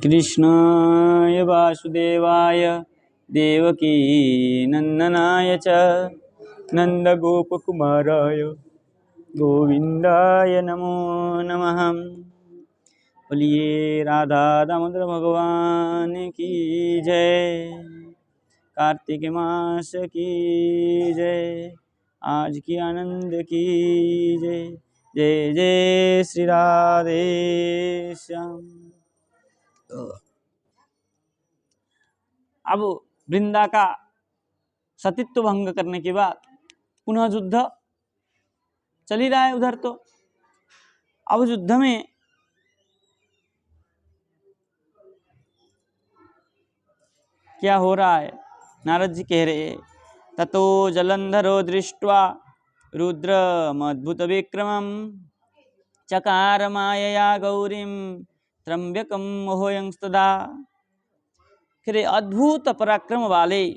कृष्णाय वासुदेवाय देवकी नंदनाय च नंदगोपकुमाराय गोविंदाय नमो नमः। बोलिए राधा दामोदर भगवान की जय। कार्तिक मास की जय। आज की आनंद की जय। जय जय श्री राधे श्याम। अब वृंदा का सतीत्व भंग करने के बाद पुनः युद्ध चल ही रहा है उधर। तो अब युद्ध में क्या हो रहा है, नारद जी कह रहे हैं, ततो जलंधरो दृष्ट्वा रुद्रमद्भुत विक्रमं चकार मायया गौरीं त्र्यंबकं मोहयंस्तदा। फिर अद्भुत पराक्रम वाले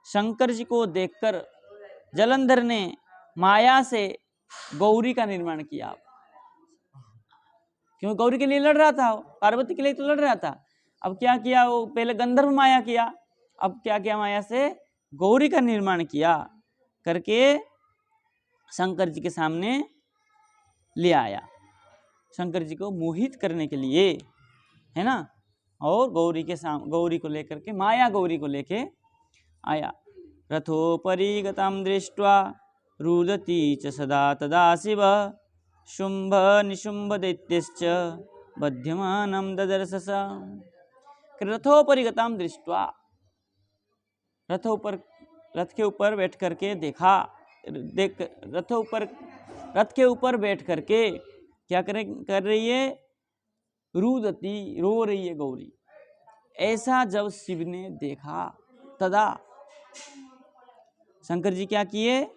शंकर जी को देखकर जलंधर ने माया से गौरी का निर्माण किया। क्यों? गौरी के लिए लड़ रहा था, पार्वती के लिए तो लड़ रहा था। अब क्या किया वो, पहले गंधर्व माया किया, अब क्या किया, माया से गौरी का निर्माण किया करके शंकर जी के सामने ले आया, शंकर जी को मोहित करने के लिए, है ना। और गौरी के सामने, गौरी को लेकर के, माया गौरी को लेके आया। रथोपरि गतां दृष्ट्वा रुदति च सदा तदा शिव शुंभ निशुंभ दैत्यश्च बध्यमानं ददर्शस। रथोपरि गतां दृष्ट्वा, रथ के ऊपर बैठ करके देखा, रथ के ऊपर बैठ करके क्या कर रही है, रुदती, रो रही है गौरी। ऐसा जब शिव ने देखा, तदा शंकर जी क्या किए,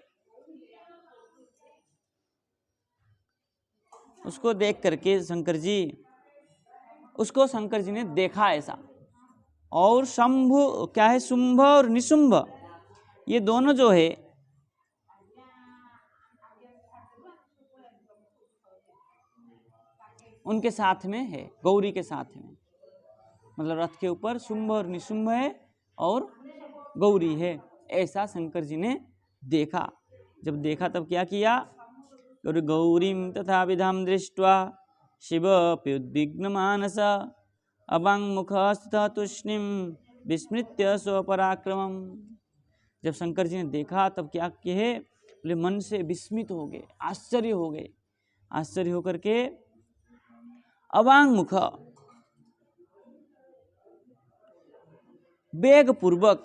उसको देख करके शंकर जी ने देखा ऐसा। और शंभु क्या है, शुंभ और निशुंभ, ये दोनों जो है उनके साथ में है, गौरी के साथ में, मतलब रथ के ऊपर शुंभ और निशुंभ है और गौरी है, ऐसा शंकर जी ने देखा। जब देखा तब क्या किया, गौरीं तथा विधाम दृष्ट्वा शिव उद्विग्न मानस अवाङ्मुखस्ततः तूष्णीं विस्मृत्य स्वपराक्रमम्। जब शंकर जी ने देखा तब क्या कहे, बोले मन से विस्मित हो गए, आश्चर्य हो गए। आश्चर्य होकर के अवाङ्मुख, वेग पूर्वक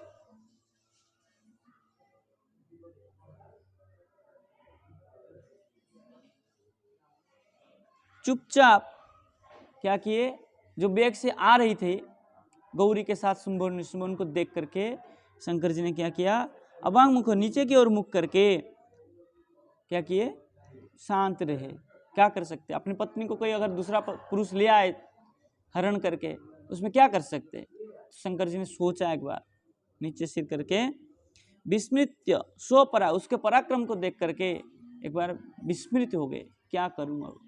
चुपचाप क्या किए, जो वेग से आ रही थी गौरी के साथ शुंभ और निशुंभ, उनको देख करके शंकर जी ने क्या किया, अवाङ्मुख, नीचे की ओर मुख करके क्या किए, शांत रहे। क्या कर सकते, अपनी पत्नी को कोई अगर दूसरा पुरुष ले आए हरण करके, उसमें क्या कर सकते। शंकर जी ने सोचा एक बार, नीचे सिर करके विस्मृत्य स्वपरा, उसके पराक्रम को देख करके एक बार विस्मृत हो गए, क्या करूं अब।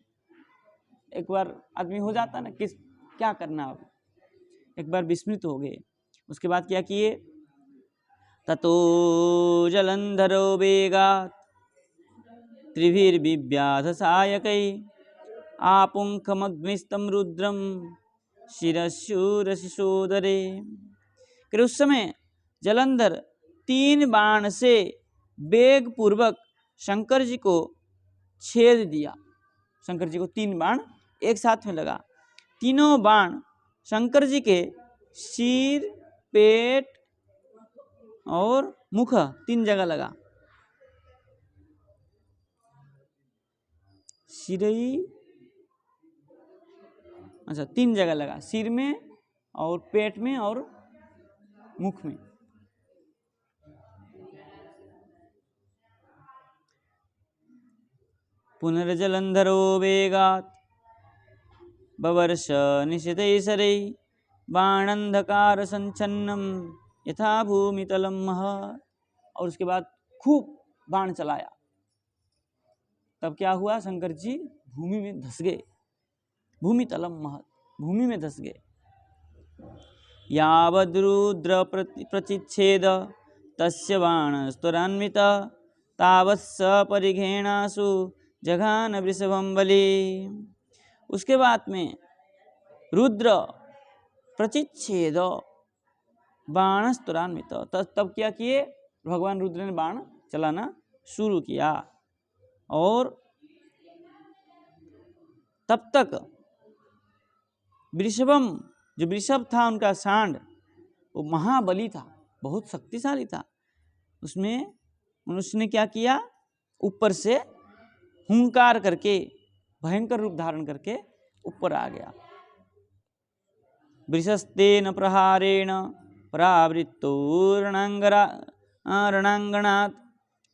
एक बार आदमी हो जाता ना, किस क्या करना अब, एक बार विस्मृत हो गए। उसके बाद क्या किए, ततो जलंधरो वेगात् त्रिभिर्विव्याध सायकै आपुंखमग्निस्तं रुद्रम शिरशूरशिशोदरे। फिर उस समय जलंधर 3 बाण से वेग पूर्वक शंकर जी को छेद दिया। शंकर जी को 3 बाण एक साथ में लगा। तीनों बाण शंकर जी के सिर, पेट और मुख 3 जगह लगा। सिरई, अच्छा 3 जगह लगा, सिर में और पेट में और मुख में। पुनर्जलंधरो वेगात् बवर्ष निशितैसरै बाणंधकार संचन्नम यथा भूमितलम महत्। और उसके बाद खूब बाण चलाया। तब क्या हुआ, शंकर जी भूमि में धस गए, भूमितलम महत्, भूमि में धस गए। यावद्रुद्र प्रचिच्छेद तस्य बाणस्तुरान्वित तावत् स परिघेणासु जघान वृषभं बलि। उसके बाद में रुद्र प्रचिच्छेद बाणस्तुरान्वित, तब क्या किए, भगवान रुद्र ने बाण चलाना शुरू किया और तब तक वृषभम, जो वृषभ था उनका सांड, वो महाबली था, बहुत शक्तिशाली था। उसने क्या किया, ऊपर से हुंकार करके भयंकर रूप धारण करके ऊपर आ गया। वृषस्तेन प्रहारेण परावृत्तो रणांगणात्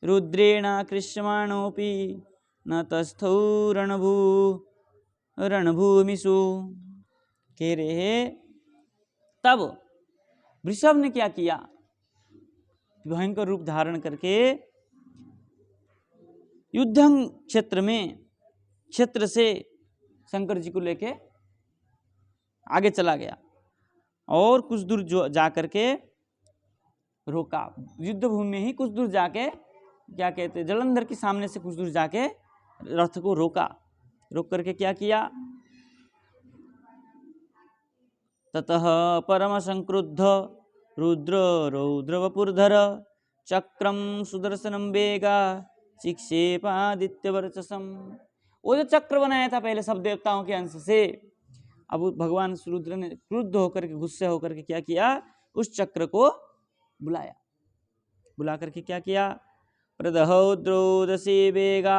रुद्रेण कृष्यमाणोऽपि न तस्थौ रणभूमिषु। कह रहे तब वृषभ ने क्या किया, भयंकर रूप धारण करके युद्ध क्षेत्र से शंकर जी को लेके आगे चला गया और कुछ दूर जा करके रोका। युद्ध भूमि में ही कुछ दूर जाके, क्या कहते, जलंधर के सामने से कुछ दूर जाके रथ को रोका। रोक करके क्या किया, ततः परम संक्रुद्ध रुद्र रौद्रवपुर्धर चक्रम सुदर्शनम वेगा चिक्षेपादित्य वर्चसम। वो जो चक्र बनाया था पहले सब देवताओं के अंश से, अब भगवान रुद्र ने क्रुद्ध होकर के, गुस्से होकर के क्या किया, उस चक्र को बुलाया। बुला करके क्या किया, प्रदहौद्रोदसी वेगा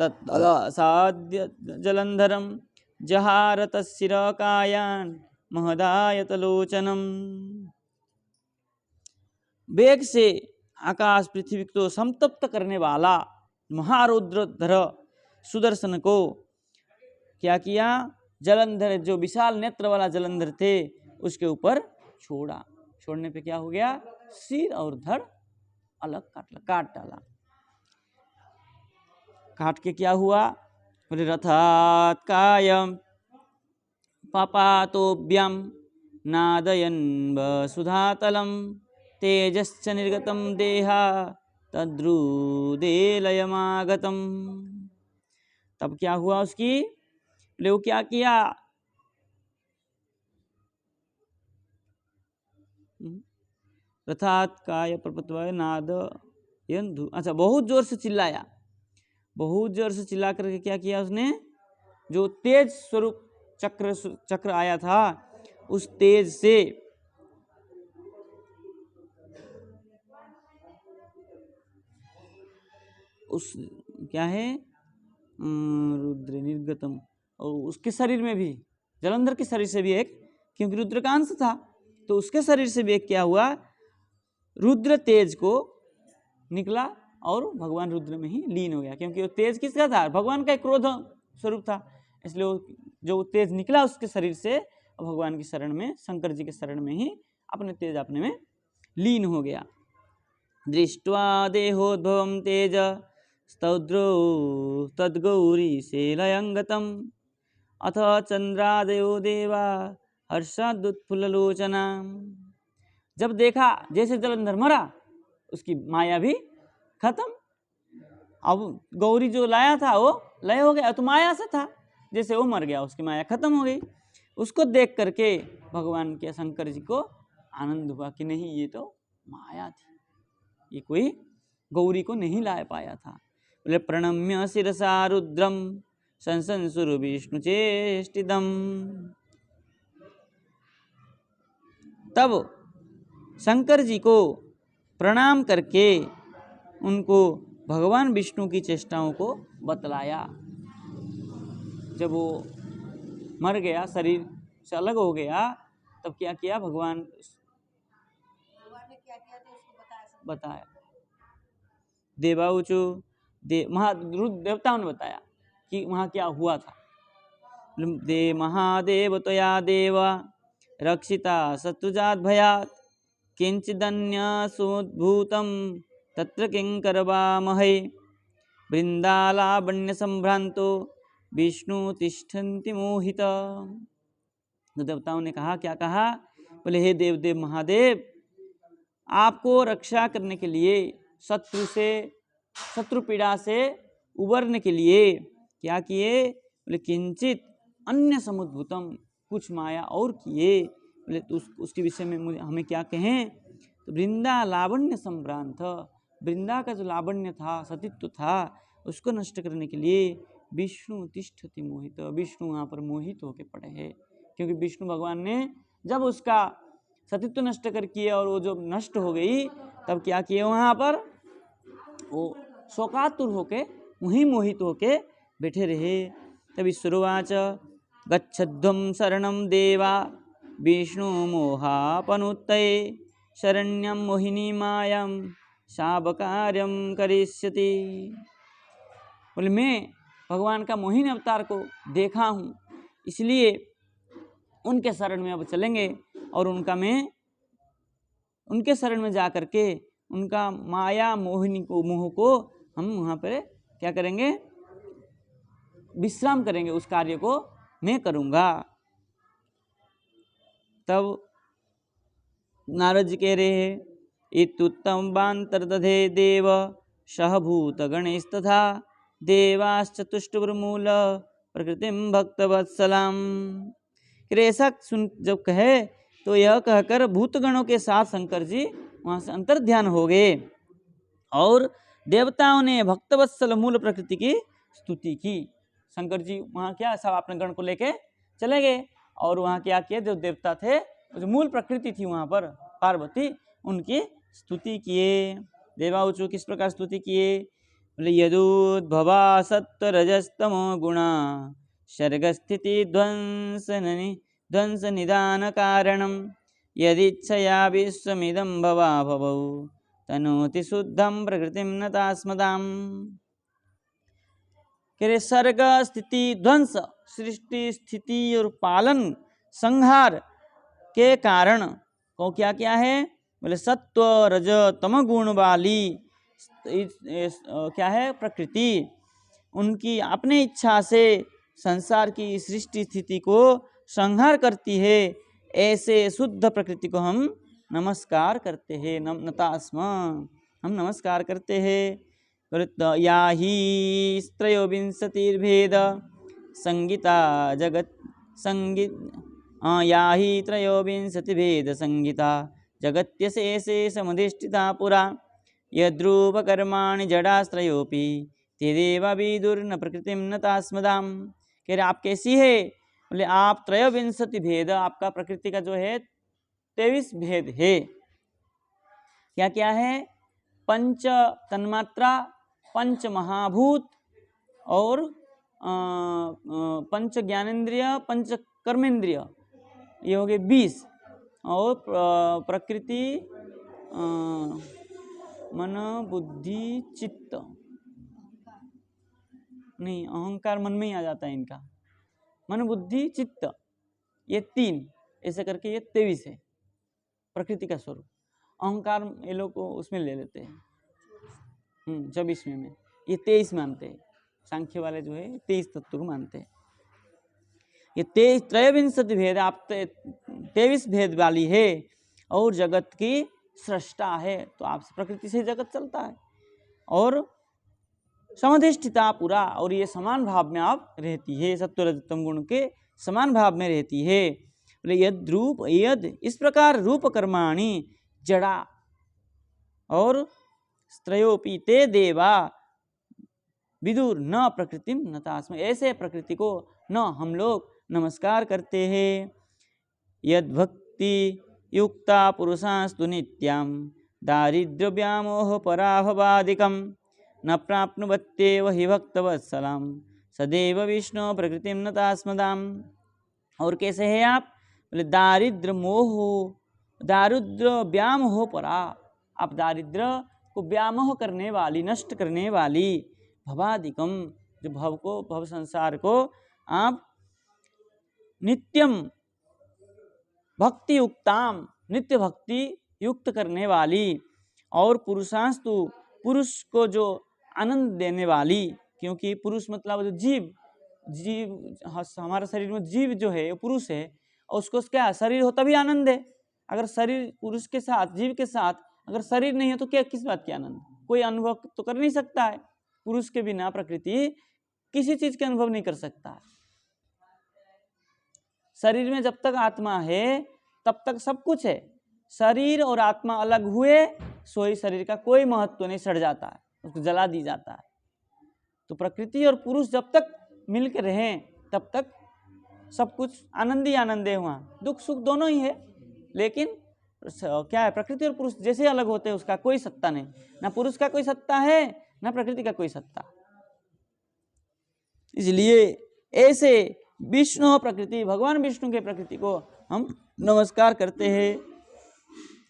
तत्साद्य जलंधरम जहार तस्सिरकायान महदायतलोचनम। वेग से आकाश पृथ्वी को संतप्त करने वाला महारुद्रधर सुदर्शन को क्या किया, जलंधर, जो विशाल नेत्र वाला जलंधर थे, उसके ऊपर छोड़ा। छोड़ने पे क्या हो गया, सिर और धड़ अलग काट डाला। काट के क्या हुआ, बोले रथात् कायम पापातोभ्यम नादयन वसुधातलम तेजश्च निर्गतम देहा तद्रुदेलयमागतम। तब क्या हुआ उसकी, बोले वो क्या किया, रथात् काय प्रपत्वाय नाद यंधु, अच्छा, बहुत जोर से चिल्लाया। बहुत जोर से चिल्ला करके क्या किया उसने, जो तेज स्वरूप चक्र आया था, उस तेज से उस क्या है रुद्र निर्गतम, और उसके शरीर में भी, जलंधर के शरीर से भी एक, क्योंकि रुद्र का अंश था, तो उसके शरीर से भी एक क्या हुआ, रुद्र तेज को निकला और भगवान रुद्र में ही लीन हो गया। क्योंकि वो तेज किसका था, भगवान का एक क्रोध स्वरूप था, इसलिए वो जो तेज निकला उसके शरीर से भगवान की शरण में, शंकर जी के शरण में ही अपने तेज अपने में लीन हो गया। दृष्ट्वा देहोद्भवं तेज स्तौद्रो तद्गौरी शैलयंगतम अथ चंद्रादयो देवा हर्षादुत्फुल्ललोचना। जब देखा जैसे जलंधर मरा, उसकी माया भी खत्म। अब गौरी जो लाया था वो लय हो गया, तो माया से था, जैसे वो मर गया उसकी माया खत्म हो गई। उसको देख करके भगवान के शंकर जी को आनंद हुआ कि नहीं, ये तो माया थी, ये कोई गौरी को नहीं ला पाया था। बोले प्रणम्य शिरसा रुद्रम संसंसुर विष्णु चेष्टिदम। तब शंकर जी को प्रणाम करके उनको भगवान विष्णु की चेष्टाओं को बतलाया। जब वो मर गया, शरीर से अलग हो गया, तब क्या किया, भगवान ने क्या किया था उसको बताया। देवाऊचु देवताओं ने बताया कि वहाँ क्या हुआ था। दे महादेव त्वया देवा रक्षिता शत्रुजात भयात् किंचिदन्यसुद्भूतं तत्र किंकरवामहे वृंदालावण्य संभ्रांतो विष्णु तिष्ठन्ति मोहित। तो देवताओं ने कहा, क्या कहा? बोले हे देवदेव महादेव, आपको रक्षा करने के लिए, शत्रु पीड़ा से उबरने के लिए क्या किए? बोले किंचित अन्य समुद्भूतम, कुछ माया और किए। बोले तो उसके विषय में हमें क्या कहें? तो वृंदा लावण्य संभ्रांत, वृंदा का जो लावण्य था, सतीत्व था, उसको नष्ट करने के लिए विष्णु तिष्ठति मोहित, विष्णु वहाँ पर मोहित होके पड़े हैं। क्योंकि विष्णु भगवान ने जब उसका सतीत्व नष्ट कर किए और वो जो नष्ट हो गई, तब क्या किए? वहाँ पर वो शोकातुर होके, वहीं मोहित होके बैठे रहे। तब ईश्वरोवाच गच्छध्वं शरणं देवा विष्णु मोहापनुत्तये शरण्यं मोहिनी मायां शाबकार्यं करिष्यति। बोले मैं भगवान का मोहिनी अवतार को देखा हूँ, इसलिए उनके शरण में अब चलेंगे और उनके शरण में जा करके उनका माया मोह को हम वहाँ पर क्या करेंगे? विश्राम करेंगे, उस कार्य को मैं करूँगा। तब नारद जी कह रहे हैं, इत्युत्तम बांतर्दधे देव सहभूत गणेस्तथा देवाश्चतुष्टुर्मूल प्रकृतिम भक्तवत्सलाम। ऐसा सुन जब कहे तो यह कहकर भूतगणों के साथ शंकर जी वहाँ से अंतर ध्यान हो गए और देवताओं ने भक्तवत्सल मूल प्रकृति की स्तुति की। शंकर जी वहाँ क्या सब अपने गण को लेके चले गए और वहाँ क्या किए? जो देवता थे, जो मूल प्रकृति थी वहाँ पर पार्वती, उनकी स्तुति किए। देवाउचु किस प्रकार स्तुति किए? बोले यदुद्भवा सत्वरजस्तमो गुणा सर्गस्थिति ध्वंस निदान कारणम यदिच्छया विश्वमिदं भवा भवौ तनोति शुद्धं प्रकृतिं नतास्मदाम्। सर्ग स्थिति ध्वंस, सृष्टि स्थिति और पालन संहार के कारण को क्या क्या है? बोले सत्व रज तम गुण वाली क्या है? प्रकृति, उनकी अपने इच्छा से संसार की सृष्टि स्थिति को संहार करती है। ऐसे शुद्ध प्रकृति को हम नमस्कार करते हैं, नतास्म, हम नमस्कार करते हैं। या ही त्रयोविंशतिर्भेद संगीता जगत संगीत या ही त्रयोविंशतिभेद संगीता जगत्यशेषे समुदिष्ठिता पुरा यद्रूपकर्माणि जडास्त्रयोपि तेदेव विदुर्न प्रकृतिं नतास्मदाम्। कह रहे आप कैसी है? बोले आप त्रयोविंशति भेद, आपका प्रकृति का जो है 23 भेद है। क्या क्या है? पंच तन्मात्रा, पंच महाभूत और पंच ज्ञानेन्द्रिय, पंच कर्मेंद्रिय, ये हो गए 20। और प्रकृति मन बुद्धि चित्त, नहीं अहंकार मन में ही आ जाता है इनका, मन बुद्धि चित्त, ये 3, ऐसे करके ये 23 है प्रकृति का स्वरूप। अहंकार ये लोग को उसमें ले लेते हैं 24वें में, ये 23 मानते हैं। सांख्य वाले जो है 23 तत्व को मानते हैं। ये 23 भेद, आप 23 भेद वाली है और जगत की सृष्टा है। तो आप प्रकृति से जगत चलता है और समधिष्ठिता पूरा, और ये समान भाव में आप रहती है, सत्व रजतम गुण के समान भाव में रहती है। बोले यद रूप यद, इस प्रकार रूप कर्माणि जड़ा और स्त्रयोपि ते देवा विदुर न प्रकृतिम नतास्म, ऐसे प्रकृति को न हम लोग नमस्कार करते हैं। यद भक्ति युक्ता पुरुषास्तु नित्यां दारिद्र्य व्यामोह पराभवादिकं न प्राप्नुवत्येव हि भक्तवत्सलां सदैव विष्णु प्रकृतिं नतास्मदाम्। और कैसे हैं आप? बोले दारिद्र मोह, दारिद्र व्यामोह परा, आप दारिद्र को व्यामोह करने वाली, नष्ट करने वाली, भवादिकम, जो भव को, भव संसार को आप नित्यम भक्ति युक्ताम, नित्य भक्ति युक्त करने वाली, और पुरुषास्तु, पुरुष को जो आनंद देने वाली, क्योंकि पुरुष मतलब जो जीव, हमारे शरीर में जीव जो है वो पुरुष है, और उसको क्या शरीर हो तभी आनंद है। अगर शरीर पुरुष के साथ, जीव के साथ अगर शरीर नहीं है तो क्या, किस बात की आनंद? कोई अनुभव तो कर नहीं सकता है। पुरुष के बिना प्रकृति किसी चीज के अनुभव नहीं कर सकता है। शरीर में जब तक आत्मा है तब तक सब कुछ है। शरीर और आत्मा अलग हुए सोई शरीर का कोई महत्व नहीं, सड़ जाता है, उसको जला दी जाता है। तो प्रकृति और पुरुष जब तक मिलकर रहें तब तक सब कुछ आनंद ही आनंद है। वहाँ दुख सुख दोनों ही है, लेकिन क्या है, प्रकृति और पुरुष जैसे अलग होते हैं उसका कोई सत्ता नहीं, ना पुरुष का कोई सत्ता है ना प्रकृति का कोई सत्ता। इसलिए ऐसे विष्णु प्रकृति, भगवान विष्णु के प्रकृति को हम नमस्कार करते हैं।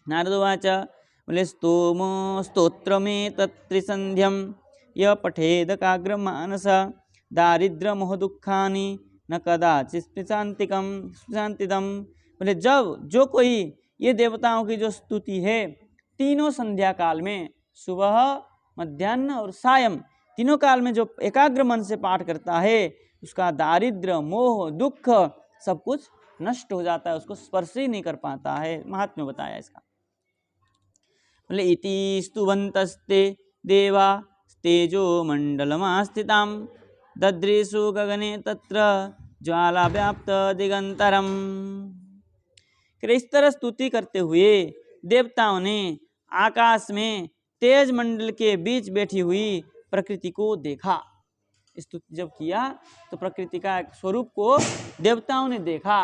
नारदोवाच, बोले स्तोम स्तोत्र में तत्रिसंध्यम य पठेद काग्र मानस दारिद्र मोह दुखानि न कदाचित् स्पृशान्तिदम। बोले जब जो कोई ये देवताओं की जो स्तुति है तीनों संध्या काल में, सुबह मध्याह्न और सायं, तीनों काल में जो एकाग्र मन से पाठ करता है उसका दारिद्र मोह दुख सब कुछ नष्ट हो जाता है, उसको स्पर्श ही नहीं कर पाता है। महात्म्य बताया इसका। बोले इति स्तुवन्तस्ते देवा तेजो मंडलमास्थितां ददृशु गगने तत्र ज्वाला व्याप्त दिगंतरम। इस तरह स्तुति करते हुए देवताओं ने आकाश में तेज मंडल के बीच बैठी हुई प्रकृति को देखा। स्तुति जब किया तो प्रकृति का एक स्वरूप को देवताओं ने देखा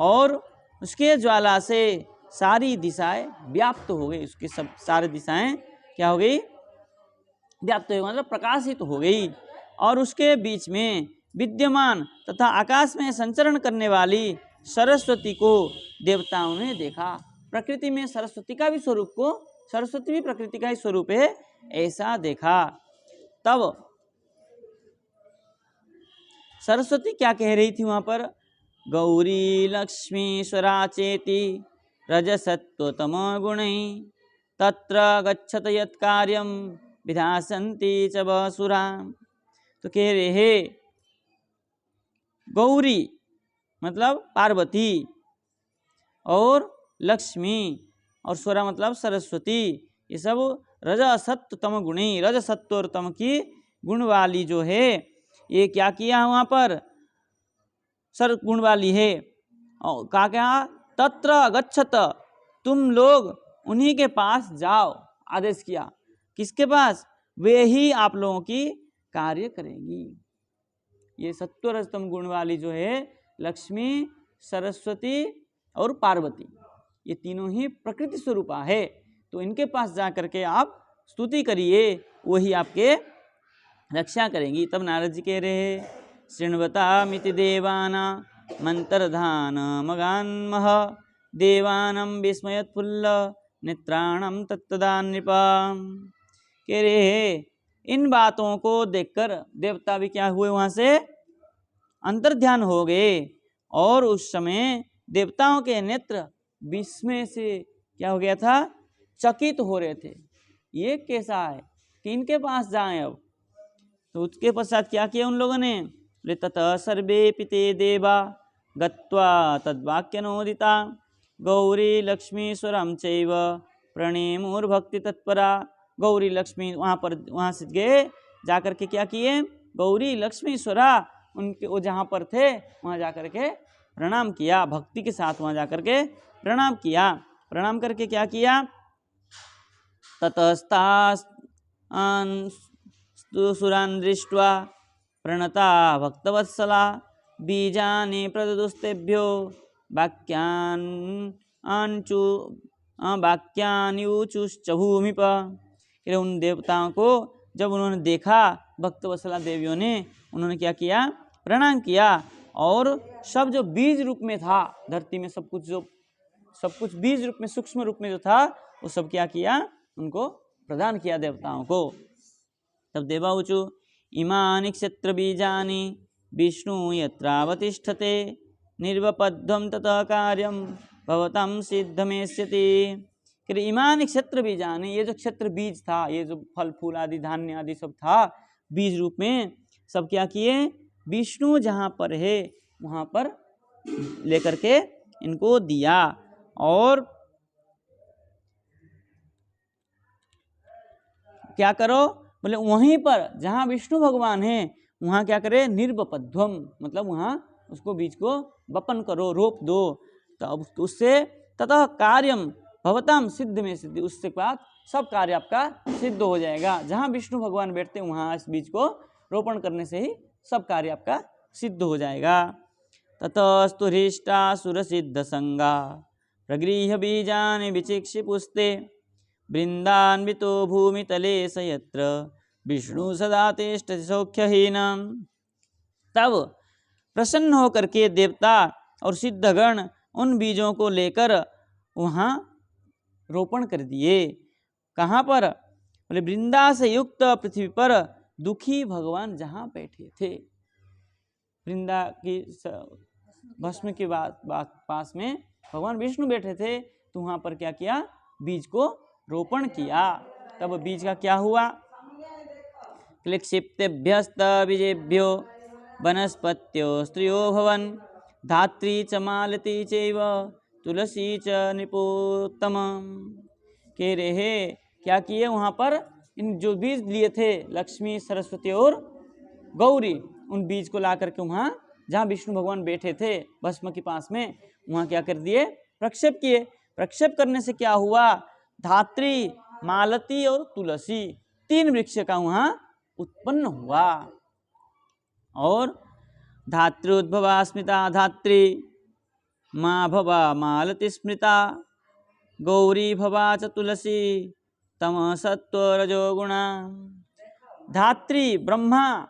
और उसके ज्वाला से सारी दिशाएं व्याप्त हो गई। उसकी सब सारी दिशाएं क्या हो गई? व्याप्त हो गई, मतलब प्रकाशित हो गई। और उसके बीच में विद्यमान तथा आकाश में संचरण करने वाली सरस्वती को देवताओं ने देखा। प्रकृति में सरस्वती का भी स्वरूप को, सरस्वती भी प्रकृति का ही स्वरूप है, ऐसा देखा। तब सरस्वती क्या कह रही थी वहां पर? गौरी लक्ष्मी स्वराचेति रजसत्वतम गुणै तत्र गच्छत यत् कार्यम विधासन्ति च बसुरा। तो कह रहे हैं गौरी मतलब पार्वती और लक्ष्मी और स्वरा मतलब सरस्वती, ये सब रजसत्व तम गुणी, रजसत्व और तम की गुण वाली जो है, ये क्या किया वहां पर? सर गुण वाली है। और क्या तत्र गच्छत, तुम लोग उन्हीं के पास जाओ, आदेश किया। किसके पास? वे ही आप लोगों की कार्य करेंगी। ये सत्व रजतम गुण वाली जो है लक्ष्मी, सरस्वती और पार्वती, ये तीनों ही प्रकृति स्वरूपा है। तो इनके पास जा करके आप स्तुति करिए, वही आपके रक्षा करेंगी। तब नारद जी कह रहे हैं शृण्वतामिति देवाना मंत्रधान मगान्मह देवानम विस्मयत्फुल्ल नेत्राणम तत्तदा नृपा। कह रहे हैं इन बातों को देखकर देवता भी क्या हुए, वहां से अंतर्ध्यान हो गए। और उस समय देवताओं के नेत्र विस्मय से क्या हो गया था? चकित हो रहे थे। ये कैसा है कि इनके पास जाएं अब? तो उसके पश्चात क्या किया उन लोगों ने? ततः सर्वे पिते देवा गत्वा तद्वाक्यनोदिता गौरी लक्ष्मीश्वरम चैव प्रणेमुर्भक्ति तत्परा। गौरी लक्ष्मी वहाँ से गए, जाकर के क्या किए? गौरी लक्ष्मीश्वरा उनके वो जहाँ पर थे वहाँ जाकर के प्रणाम किया, भक्ति के साथ वहाँ जाकर के प्रणाम किया। प्रणाम करके क्या किया? ततस्तास् सुरान् दृष्ट्वा प्रणता भक्तवत्सला बीजानि प्रददुस्तेभ्यो वाक्यान्यूचुश्च भूमिप। उन देवताओं को जब उन्होंने देखा, भक्तवत्सला देवियों ने, उन्होंने क्या किया? प्रणाम किया। और सब जो बीज रूप में था धरती में, सब कुछ बीज रूप में, सूक्ष्म रूप में जो था, वो सब क्या किया? उनको प्रदान किया देवताओं को। तब देवाऊचु इमानि क्षेत्र बीजानि विष्णु यत्रावतिष्ठते निर्वपध्वं ततः कार्यं भवतं सिद्धमेष्यति। इमानि क्षेत्र बीजानि, ये जो क्षेत्र बीज था, ये जो फल फूल आदि धान्य आदि सब था बीज रूप में, सब क्या किए? विष्णु जहाँ पर है वहाँ पर लेकर के इनको दिया। और क्या करो, बोले वहीं पर जहाँ विष्णु भगवान हैं वहाँ क्या करे, निर्वपध्वम, मतलब वहाँ उसको बीज को वपन करो, रोप दो। तो अब उससे ततः कार्यम भवताम सिद्ध में सिद्धि, उससे बाद सब कार्य आपका सिद्ध हो जाएगा। जहाँ विष्णु भगवान बैठते हैं वहाँ इस बीज को रोपण करने से ही सब कार्य आपका सिद्ध हो जाएगा। ततस्तु हृष्टा सुरसिद्ध संगा प्रगृह्य बीजानि विचिक्षिपुस्ते वृंदान्वितो भूमितले स यत्र विष्णु सदा तिष्ठति सौख्यहीनम्। तब प्रसन्न होकर के देवता और सिद्धगण उन बीजों को लेकर वहाँ रोपण कर दिए। कहाँ पर, बोले वृंदा से युक्त पृथ्वी पर दुखी भगवान जहाँ बैठे थे, वृंदा की भस्म के पास में भगवान विष्णु बैठे थे, तो वहाँ पर क्या किया, बीज को रोपण किया। तब बीज का क्या हुआ, क्लिक्षिप्तेभ्यस्त बीजेभ्यो वनस्पत्यो स्त्रियो भवन धात्री च मालती चैव तुलसी च निपोत्तम। कह रहे क्या किए, वहाँ पर इन जो बीज लिए थे लक्ष्मी, सरस्वती और गौरी, उन बीज को ला करके वहाँ जहाँ विष्णु भगवान बैठे थे भस्म के पास में, वहाँ क्या कर दिए, प्रक्षेप किए। प्रक्षेप करने से क्या हुआ, धात्री, मालती और तुलसी, 3 वृक्ष का वहाँ उत्पन्न हुआ। और धात्रोद्भवा स्मृता धात्री, माँ भवा मालती स्मृता, गौरी भवा च तुलसी, तम सत्व रजो गुणा। धात्री ब्रह्मा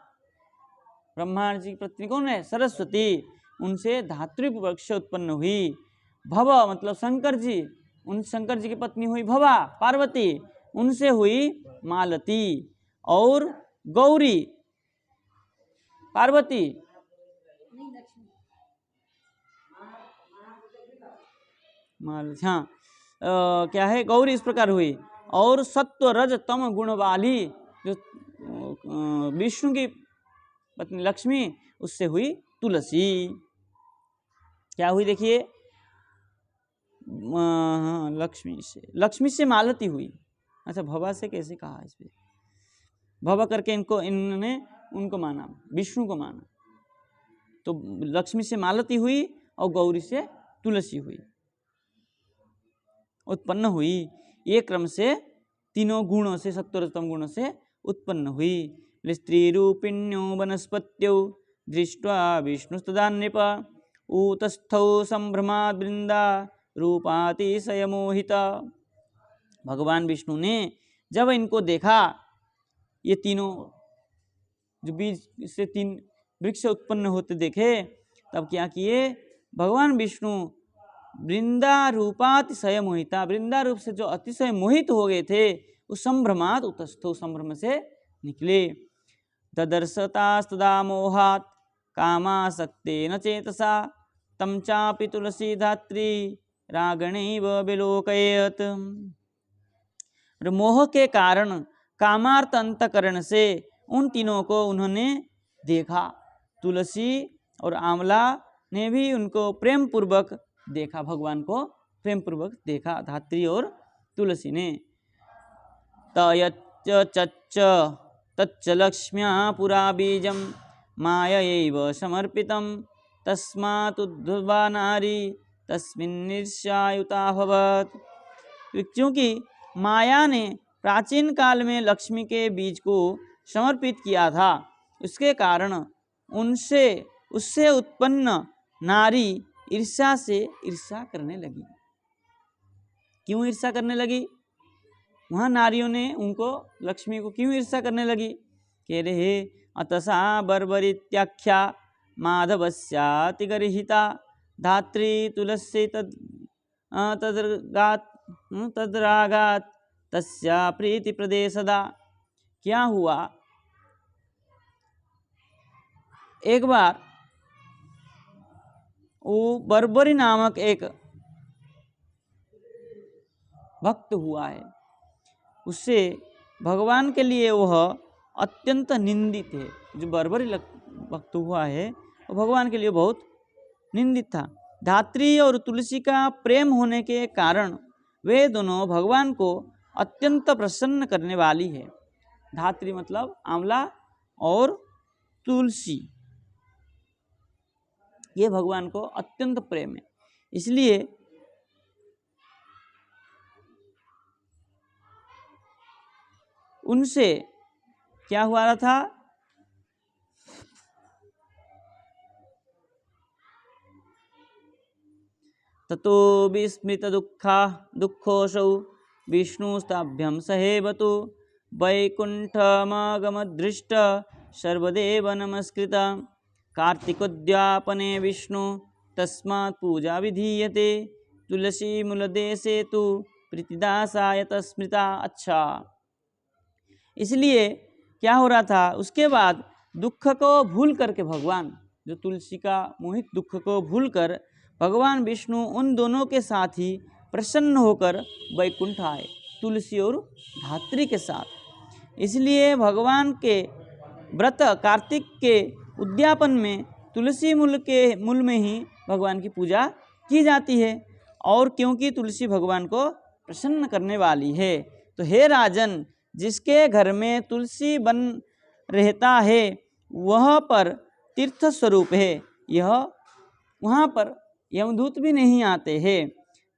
जी की पत्नी कौन है, सरस्वती, उनसे धात्री वृक्ष उत्पन्न हुई। भव मतलब शंकर जी, उन शंकर जी की पत्नी हुई भवा पार्वती, उनसे हुई मालती। और गौरी पार्वती, हाँ क्या है, गौरी इस प्रकार हुई। और सत्व रज तम गुण वाली जो विष्णु की पत्नी लक्ष्मी, उससे हुई तुलसी। क्या हुई देखिए, लक्ष्मी से मालती हुई। अच्छा, भवा से कैसे कहा, इस पे भवा करके इन्होंने उनको माना, विष्णु को माना। तो लक्ष्मी से मालती हुई और गौरी से तुलसी हुई, उत्पन्न हुई। ये क्रम से तीनों गुणों से, सत्वरतम गुणों से उत्पन्न हुई। स्त्री रूपिण्यो वनस्पत्यो दृष्ट्वा विष्णुस्तदा नृप ऊतस्थौ संभ्रमाद् वृंदा रूपातिशय मोहिता। भगवान विष्णु ने जब इनको देखा, ये तीनों जो बीज से 3 वृक्ष उत्पन्न होते देखे, तब क्या किए, भगवान विष्णु वृंदा रूपातिशय मोहिता, वृंदा रूप से जो अतिशय मोहित हो गए थे, उस संभ्रमात उतस्थो, संभ्रम से निकले। ददर्शतास्तदा मोहात् कामासक्तेन चेतसा तम चापि तुलसी धात्री रागणैव विलोकयेत्। मोह के कारण कामार्थ अंतकरण से उन तीनों को उन्होंने देखा। तुलसी और आंवला ने भी उनको प्रेम पूर्वक देखा, भगवान को प्रेम पूर्वक देखा, धात्री और तुलसी ने। तयच्च तच्च लक्ष्म्या पुरा बीजम मायैव समर्पितं तस्मादुद्भवा नारी तस्मिन्निर्षायुताभवत्। क्योंकि माया ने प्राचीन काल में लक्ष्मी के बीज को समर्पित किया था, उसके कारण उससे उत्पन्न नारी ईर्ष्या से ईर्ष्या करने लगी। क्यों ईर्ष्या करने लगी, वहाँ नारियों ने उनको, लक्ष्मी को क्यों ईर्ष्या करने लगी, कह रहे अतसा बर्बरित्याख्या माधवस्यातिगर्हिता धात्री तुलसी तद्रागात् तस्या प्रीति प्रदे सदा। क्या हुआ, एक बार वो बर्बरी नामक एक भक्त हुआ है, उससे भगवान के लिए वह अत्यंत निंदित है। जो बर्बरी भक्त हुआ है वो भगवान के लिए बहुत निंदित था। धात्री और तुलसी का प्रेम होने के कारण वे दोनों भगवान को अत्यंत प्रसन्न करने वाली है। धात्री मतलब आंवला और तुलसी, ये भगवान को अत्यंत प्रेम है। इसलिए उनसे क्या हुआ था, ततो विस्मृत दुःखोऽसौ विष्णुस्ताभ्यं सहेवतु वैकुण्ठमागमदृष्ट सर्वदेव नमस्कृत। कार्तिकोद्यापने विष्णु तस्मात् पूजा विधीयते तुलसी मूलदेशे तु प्रीतिदासाय तस्मृता। अच्छा, इसलिए क्या हो रहा था, उसके बाद दुख को भूल करके भगवान, जो तुलसी का मोहित दुख को भूल कर भगवान विष्णु उन दोनों के साथ ही प्रसन्न होकर वैकुंठ आए, तुलसी और धात्री के साथ। इसलिए भगवान के व्रत कार्तिक के उद्यापन में तुलसी मूल में ही भगवान की पूजा की जाती है। और क्योंकि तुलसी भगवान को प्रसन्न करने वाली है, तो हे राजन, जिसके घर में तुलसी बन रहता है वह पर तीर्थ स्वरूप है, यह वहाँ पर यमदूत भी नहीं आते हैं।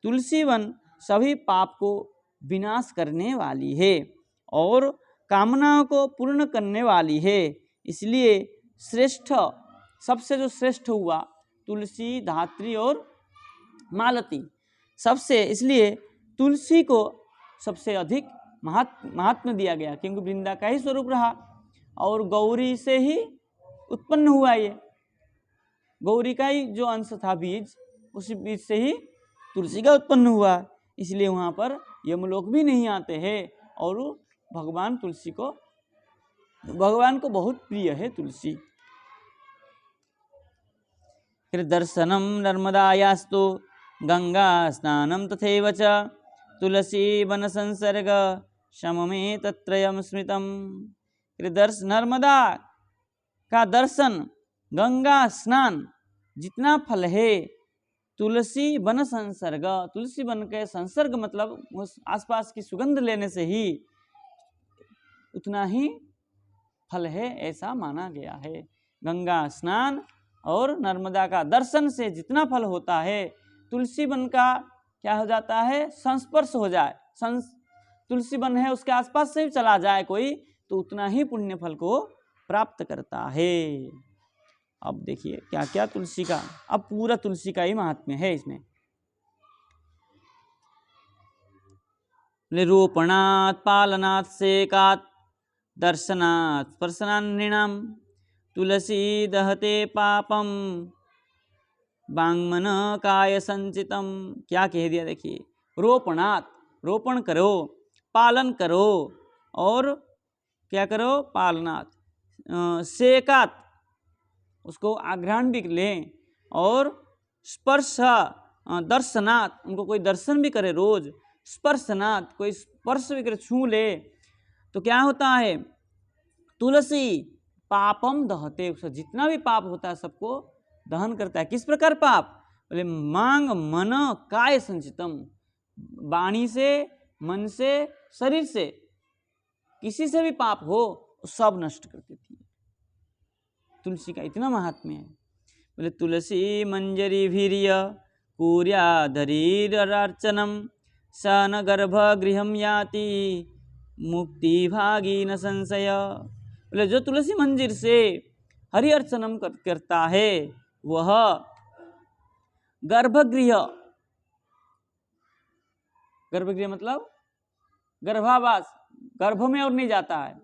तुलसी वन सभी पाप को विनाश करने वाली है और कामनाओं को पूर्ण करने वाली है। इसलिए श्रेष्ठ, सबसे जो श्रेष्ठ हुआ तुलसी, धात्री और मालती सबसे, इसलिए तुलसी को सबसे अधिक महात्म्य दिया गया, क्योंकि वृंदा का ही स्वरूप रहा और गौरी से ही उत्पन्न हुआ। ये गौरी का ही जो अंश था बीज, उसी बीज से ही तुलसी का उत्पन्न हुआ। इसलिए वहाँ पर यमलोक भी नहीं आते हैं और भगवान तुलसी को, भगवान को बहुत प्रिय है तुलसी। दर्शनम नर्मदायास्तु गंगा स्नानम तथैव च तुलसी वन संसर्ग सममे तत्रयम् स्मृतम्। नर्मदा का दर्शन, गंगा स्नान जितना फल है, तुलसी वन संसर्ग, तुलसी वन के संसर्ग मतलब उस आसपास की सुगंध लेने से ही उतना ही फल है, ऐसा माना गया है। गंगा स्नान और नर्मदा का दर्शन से जितना फल होता है, तुलसी वन का क्या हो जाता है, संस्पर्श हो जाए, तुलसी वन है उसके आसपास से चला जाए कोई, तो उतना ही पुण्य फल को प्राप्त करता है। अब देखिए क्या क्या तुलसी का, अब पूरा तुलसी का ही महात्म्य है इसमें। रोपणात् पालनात् सेकात् दर्शनात् स्पर्शनात् नृणाम् तुलसी दहते पापम वाङ्मन काय संचितम। क्या कह दिया देखिए, रोपणात्, रोपण करो, पालन करो, और क्या करो, पालनात्, सेकात् उसको आघ्राण भी लें, और स्पर्श दर्शनात् उनको कोई दर्शन भी करे रोज, स्पर्शनात् कोई स्पर्श भी करे, छू ले, तो क्या होता है, तुलसी पापम दहते, उसका जितना भी पाप होता है सबको दहन करता है। किस प्रकार पाप, बोले मांग मन काय संचितम, वाणी से, मन से, शरीर से, किसी से भी पाप हो सब नष्ट कर देती है। तुलसी का इतना महात्म्य है। बोले तुलसी मंजरी वीर्य कुर्याधरीरर्चनम स न गर्भ गृहम याति मुक्ति भागी न संशय। बोले जो तुलसी मंजिर से हरि अर्चनम करता है वह गर्भगृह, गर्भगृह मतलब गर्भावास, गर्भ में और नहीं जाता है,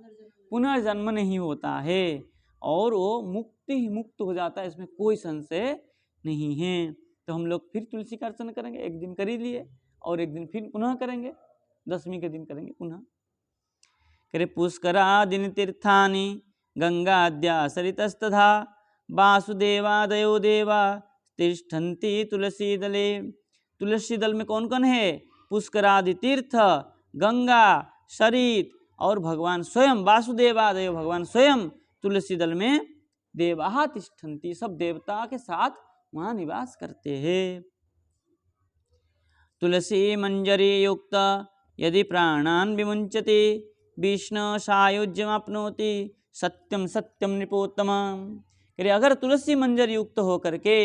पुनर्जन्म नहीं होता है, और वो मुक्त हो जाता है, इसमें कोई संशय नहीं है। तो हम लोग फिर तुलसी का अर्चन करेंगे, एक दिन कर ही लिए और एक दिन फिर पुनः करेंगे, दशमी के दिन करेंगे पुनः। करे पुष्करादीनि तीर्थानि गंगाद्या सरितस्तथा वासुदेवादयो देवा तिष्ठन्ति तुलसी दले। तुलसी दल में कौन कौन है, पुष्करादि तीर्थ, गंगा, सरित और भगवान स्वयं, वासुदेवादयो भगवान स्वयं तुलसी दल में, देवा तिष्ठन्ति सब देवता के साथ वहाँ निवास करते हैं। तुलसी मंजरी युक्त यदि प्राणान विमुंचते विष्णु सायुज्यमाप्नोति सत्यम सत्यम निपोत्तम। अगर तुलसी मंजर युक्त होकर के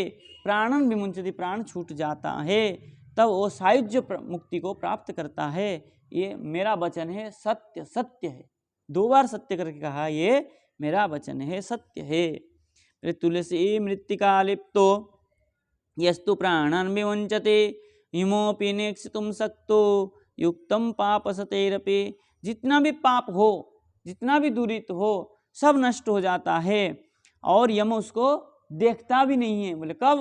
प्राणन विमुंचति, प्राण छूट जाता है, तब वो सायुज्य मुक्ति को प्राप्त करता है। ये मेरा वचन है, सत्य सत्य है। 2 बार सत्य करके कहा, ये मेरा वचन है, सत्य है। तुलसी मृत्तिका लिप्तो यस्तु प्राणन विमुंचते हिमोपि नेक्षितुम शक्तो युक्तम पाप सतेरपि। जितना भी पाप हो, जितना भी दुरित हो, सब नष्ट हो जाता है और यम उसको देखता भी नहीं है। बोले कब?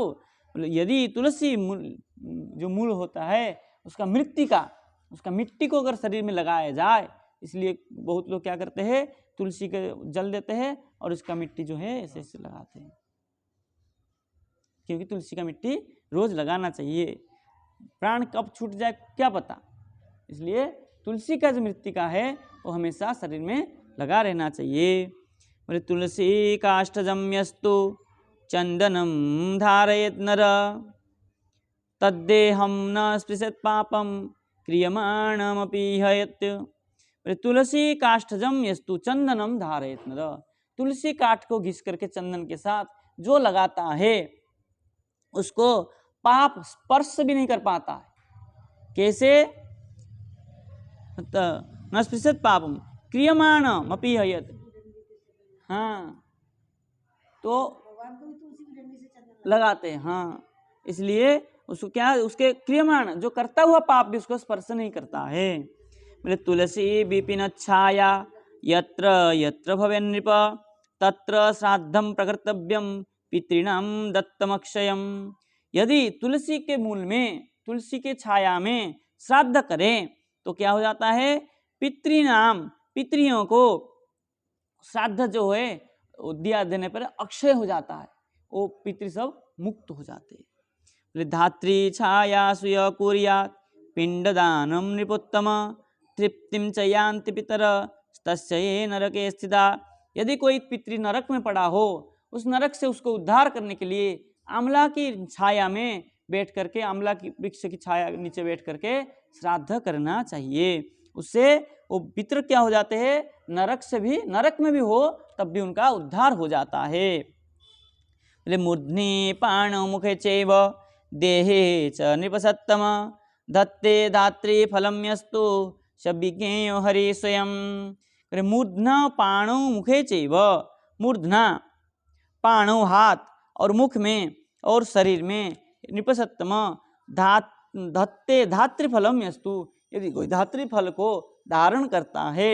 बोले यदि तुलसी जो मूल होता है उसका मृत्तिका, उसका मिट्टी को अगर शरीर में लगाया जाए, इसलिए बहुत लोग क्या करते हैं, तुलसी के जल देते हैं और उसका मिट्टी जो है ऐसे ऐसे लगाते हैं, क्योंकि तुलसी का मिट्टी रोज लगाना चाहिए। प्राण कब छूट जाए क्या पता, इसलिए तुलसी का जो मृत्तिका है वो हमेशा शरीर में लगा रहना चाहिए। बोले तुलसी काष्ठजम्यस्तु चंदनम धारयेत नर तद्देहम न स्पृशेत पापम क्रियमाणमपि हयत्। बोले तुलसी काष्ठजम यस्तु चंदनम धारयेत नर। तुलसी काठ को घिस करके चंदन के साथ जो लगाता है उसको पाप स्पर्श भी नहीं कर पाता है। कैसे? न स्पृशेत पापम क्रियमाणमपि हयत्। हाँ, तो लगाते हैं। हाँ, इसलिए उसको क्या, उसके क्रियमाण जो करता हुआ पाप भी उसको स्पर्श नहीं करता है। बोले तुलसी विपिन छाया यत्र यत्र भवेन नृप तत्र श्राद्धम प्रकर्तव्यम पितृणाम दत्तमक्षयम। यदि तुलसी के मूल में, तुलसी के छाया में श्राद्ध करें तो क्या हो जाता है, पितृणाम, पितरियों को श्राद्ध जो है दिया देने पर अक्षय हो जाता है, वो पितृ सब मुक्त हो जाते हैं। धात्री छाया सुय कुर्यात् पिंडदानम नृपोत्तम तृप्तिम च यान्ति पितर तस्य नरके स्थिता। यदि कोई पितृ नरक में पड़ा हो, उस नरक से उसको उद्धार करने के लिए आंवला की छाया में बैठ करके, आंवला की वृक्ष की छाया नीचे बैठ करके श्राद्ध करना चाहिए। उससे वो पितर क्या हो जाते हैं, नरक से भी, नरक में भी हो तब भी उनका उद्धार हो जाता है। बोले मूर्ध्नि पाणौ मुखे चैव देहे च नृपसत्तम दत्ते धात्री फलम यस्तु शब्दिज्ञेयो हरि स्वयं। मूर्धना पाणौ मुखे चैव, मूर्धना पाणौ हाथ और मुख में और शरीर में, नृपसत्तम धत्ते धातृफलम यस्तु। यदि कोई धातृफल को धारण करता है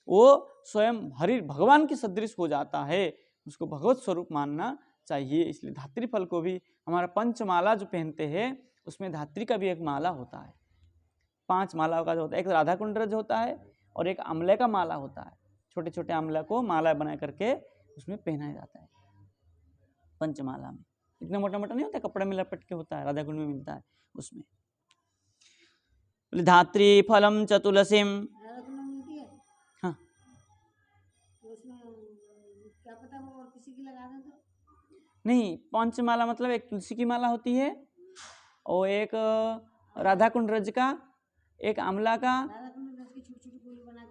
वो स्वयं हरि भगवान के सदृश हो जाता है, उसको भगवत स्वरूप मानना चाहिए। इसलिए धात्री फल को भी हमारा पंचमाला जो पहनते हैं उसमें धात्री का भी एक माला होता है। 5 मालाओं का जो होता है, एक राधा कुंडरज होता है और एक आंवले का माला होता है। छोटे छोटे आंवले को माला बना करके उसमें पहनाया जाता है पंचमाला में। इतना मोटा मोटा नहीं होता, कपड़े में लपेट के होता है, राधा कुंड में मिलता है उसमें। धात्री फलम च तुलसीम। हाँ, नहीं, पंचमाला मतलब एक तुलसी की माला होती है और एक राधा कुंड का, एक आंवला का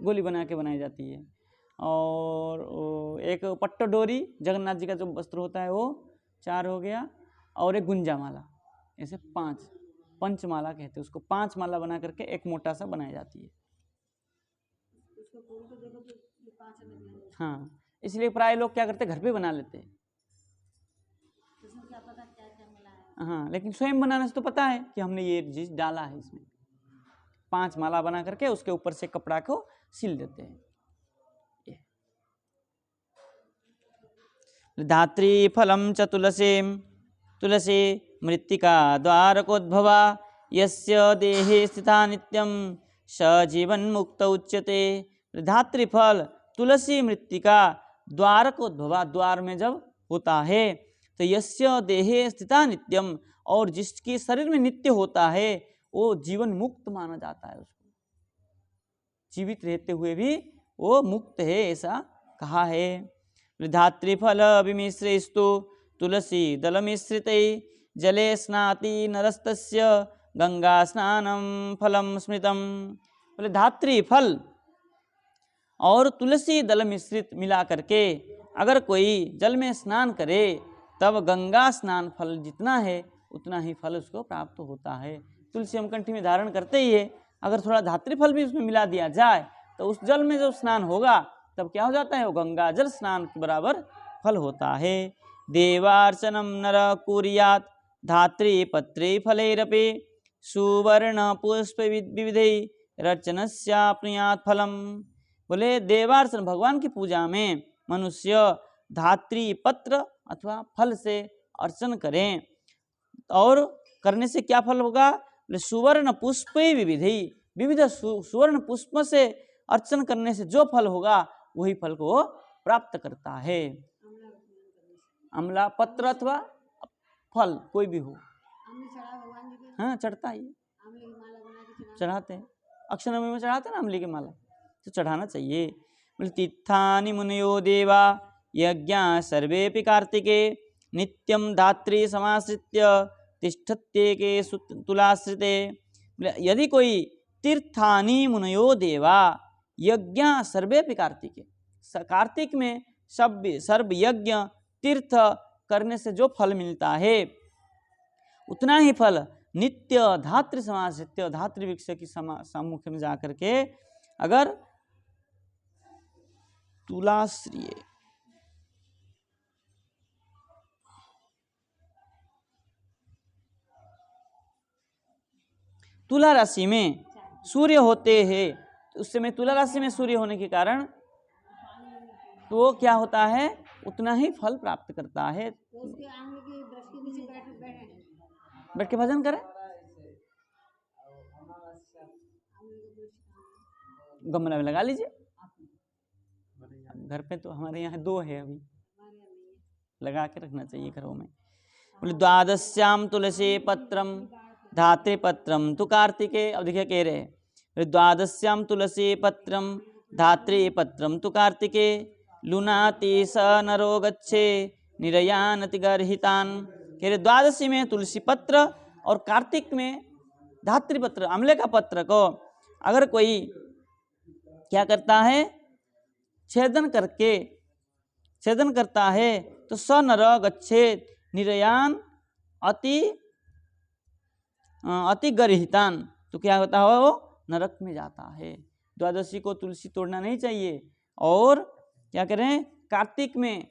गोली बना के बनाई जाती है, और एक पट्टो डोरी जगन्नाथ जी का जो वस्त्र होता है वो 4 हो गया, और एक गुंजा माला। ऐसे 5 पंचमाला कहते हैं उसको। 5 माला बना करके एक मोटा सा बनाई जाती है। हाँ, इसलिए प्राय लोग क्या करते हैं, घर पे बना लेते हैं। हाँ, लेकिन स्वयं बनाने से तो पता है कि हमने ये चीज डाला है इसमें। 5 माला बना करके उसके ऊपर से कपड़ा को सिल देते हैं। धात्री फलम च तुलसीम, तुलसी मृत्तिका द्वारकोद्भवा यस्य देहे स्थिता नित्यम स जीवन मुक्त उच्यते। धात्री फल तुलसी मृत्तिका द्वारकोद्भवा, द्वार में जब होता है तो यस्य देहे स्थिता नित्यम, और जिसके शरीर में नित्य होता है वो जीवन मुक्त माना जाता है। उसको जीवित रहते हुए भी वो मुक्त है, ऐसा कहा है। धात्री फल विमिश्रेस्तु तुलसी दल मिश्रित जले स्नाति नरस्तस्य गंगा स्नानम फलम स्मृतम। बोले धात्री फल और तुलसी दल मिश्रित मिला करके अगर कोई जल में स्नान करे तब गंगा स्नान फल जितना है उतना ही फल उसको प्राप्त होता है। तुलसी हम कंठी में धारण करते ही है, अगर थोड़ा धात्री फल भी उसमें मिला दिया जाए तो उस जल में जो स्नान होगा तब क्या हो जाता है, वो गंगा जल स्नान के बराबर फल होता है। देवार्चनम नर कुर्यात् धात्री पत्रे फलैरपि सुवर्ण पुष्प विविधै रचनस्याप्नुयात् फलम। बोले देवार्चन भगवान की पूजा में मनुष्य धात्री पत्र अथवा फल से अर्चन करें और करने से क्या फल होगा, बोले सुवर्ण पुष्प विविधि, विविध सुवर्ण पुष्प से अर्चन करने से जो फल होगा वही फल को प्राप्त करता है। अमला पत्र अथवा फल कोई भी हो, हाँ चढ़ता ही चढ़ाते हैं, अक्षरनवमी में चढ़ाते हैं ना अमली की माला, तो चढ़ाना चाहिए। बोले तीर्थानि मुनयो देवा यज्ञा सर्वेपि कार्तिके नित्यं धात्री समाश्रित्य तिष्ठत्येके तुलाश्रिते। यदि कोई तीर्थानि मुनयो देवा यज्ञा सर्वेपि कार्तिके, कार्तिक में सर्व यज्ञ तीर्थ करने से जो फल मिलता है उतना ही फल नित्य धात्री समाश्रित्य, धात्री वृक्ष की सम्मुख में जाकर के अगर तुलाश्रिय तुला राशि में सूर्य होते हैं तो उस समय तुला राशि में सूर्य होने के कारण तो क्या होता है, उतना ही फल प्राप्त करता है। बैठ के भजन करें, गमला में लगा लीजिए। घर पे तो हमारे यहाँ 2 है, अभी लगा के रखना चाहिए घरों में। बोले द्वादश्याम तुलसी पत्रम धात्री पत्रम तु कार्तिके। अब देखिए कह रहे हैं द्वादश्याम तुलसी पत्रम धात्री पत्रम तु कार्तिके लुनाति स नरो गच्छे निरयानति गर्हितान। कह रहे द्वादशी में तुलसी पत्र और कार्तिक में धात्री पत्र अमले का पत्र को अगर कोई क्या करता है, छेदन करता है तो स नर गच्छेत निरयान अति गर्हितान, तो क्या होता है, वो नरक में जाता है। द्वादशी को तुलसी तोड़ना नहीं चाहिए और क्या करें, कार्तिक में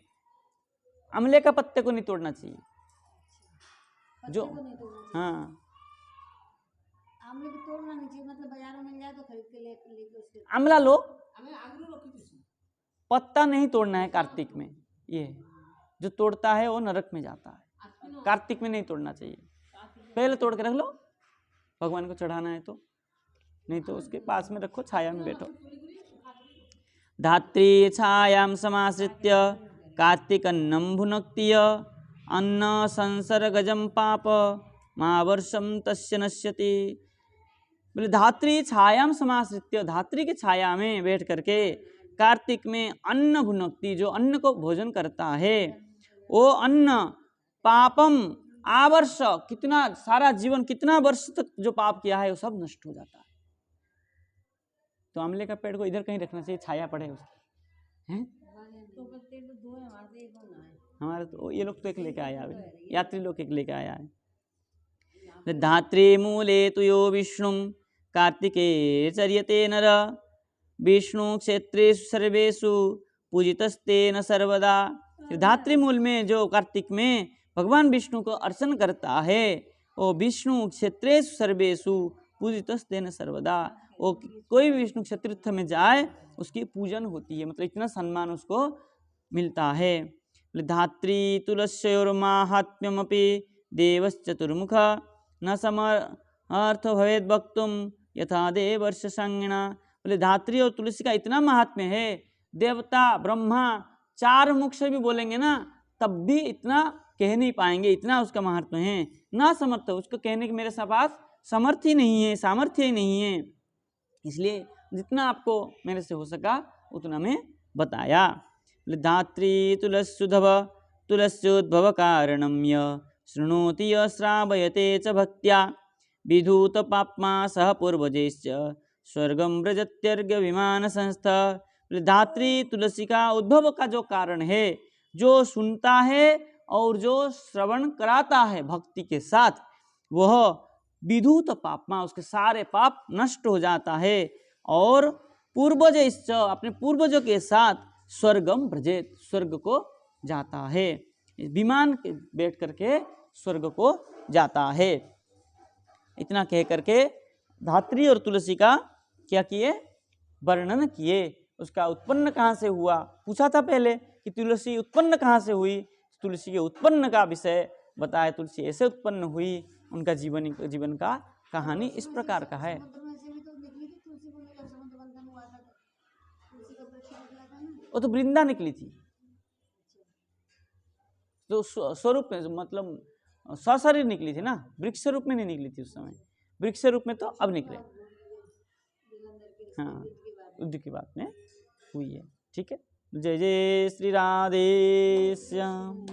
अमले का पत्ते को नहीं तोड़ना चाहिए। जो हाँ आमले को तोड़ना नहीं चाहिए, मतलब बाजार में मिल जाए तो खरीद के लेके उसके आमला लो, पत्ता नहीं तोड़ना है कार्तिक में। ये जो तोड़ता है वो नरक में जाता है, कार्तिक में नहीं तोड़ना चाहिए। पहले तोड़ के रख लो, भगवान को चढ़ाना है तो, नहीं तो उसके पास में रखो, छाया में बैठो। धात्री छायां समाश्रित्य कार्तिकन्नं भुनक्तिय अन्न संसर्गजं पाप महावर्षम तस्य नश्यति। बोले धात्री छायां समाश्रित्य, धात्री की छाया में बैठ करके कार्तिक में अन्न भुनक्ति, जो अन्न को भोजन करता है वो अन्न पापम आवर्ष, कितना सारा जीवन, कितना वर्ष तक जो पाप किया है वो सब नष्ट हो जाता है। तो आमले का पेड़ को इधर कहीं रखना चाहिए, छाया पड़े उसकी। हैं हमारे तो ये लोग तो एक लेके आया, अभी यात्री लोग एक लेके आया है। धात्री मूले तुयो विष्णु कार्तिके चर्यते नर विष्णु क्षेत्रेषु सर्वेषु पूजितस्ते न सर्वदा। धात्री मूल में जो कार्तिक में भगवान विष्णु को अर्चन करता है वो विष्णु क्षेत्रेषु सर्वेषु पूजितस्ते न सर्वदा, वो कोई भी विष्णु क्षेत्र में जाए उसकी पूजन होती है, मतलब इतना सम्मान उसको मिलता है। धात्री तुलस्योर्माहात्म्यमपि देवश्चतुर्मुख न समर्थ भवेद वक्तुम यथा देवर्ष संज्ञा। बोले धात्री और तुलसी का इतना महात्म्य है, देवता ब्रह्मा 4 मुख से भी बोलेंगे ना तब भी इतना कह नहीं पाएंगे, इतना उसका महात्म्य है। ना समर्थ, उसको कहने के मेरे पास समर्थ ही नहीं है, सामर्थ्य ही नहीं है, इसलिए जितना आपको मेरे से हो सका उतना मैं बताया। धात्री तुलस्युधव तुलस्योद्भव कारणम य शृणोति य श्रावयते च भक्त्या विधूत पाप्मा सह पूर्वजैश्च स्वर्गम व्रजत्यर्घ्य विमान संस्थ। धात्री तुलसी का उद्भव का जो कारण है, जो सुनता है और जो श्रवण कराता है भक्ति के साथ, वह विधूत पापमा, उसके सारे पाप नष्ट हो जाता है और पूर्वजैश्च, अपने पूर्वजों के साथ स्वर्गम व्रजेत, स्वर्ग को जाता है, विमान के बैठ करके स्वर्ग को जाता है। इतना कह करके धात्री और तुलसी का क्या किए, वर्णन किए। उसका उत्पन्न कहाँ से हुआ, पूछा था पहले कि तुलसी उत्पन्न कहाँ से हुई, तुलसी के उत्पन्न का विषय बताया। तुलसी ऐसे उत्पन्न हुई, उनका जीवन का कहानी इस प्रकार का है। समुद्र में से भी तो निकली थी तुलसी को लेकर, समुद्र मंथन हुआ था तो तुलसी का वृक्ष निकला था ना। वो तो वृंदा निकली थी, तो स्वरूप में मतलब सशरीर निकली थी ना, वृक्ष रूप में नहीं निकली थी उस समय। वृक्ष रूप में तो अब निकले, हाँ, युद्ध की बात में हुई है। ठीक है, जय जय श्री राधे श्याम।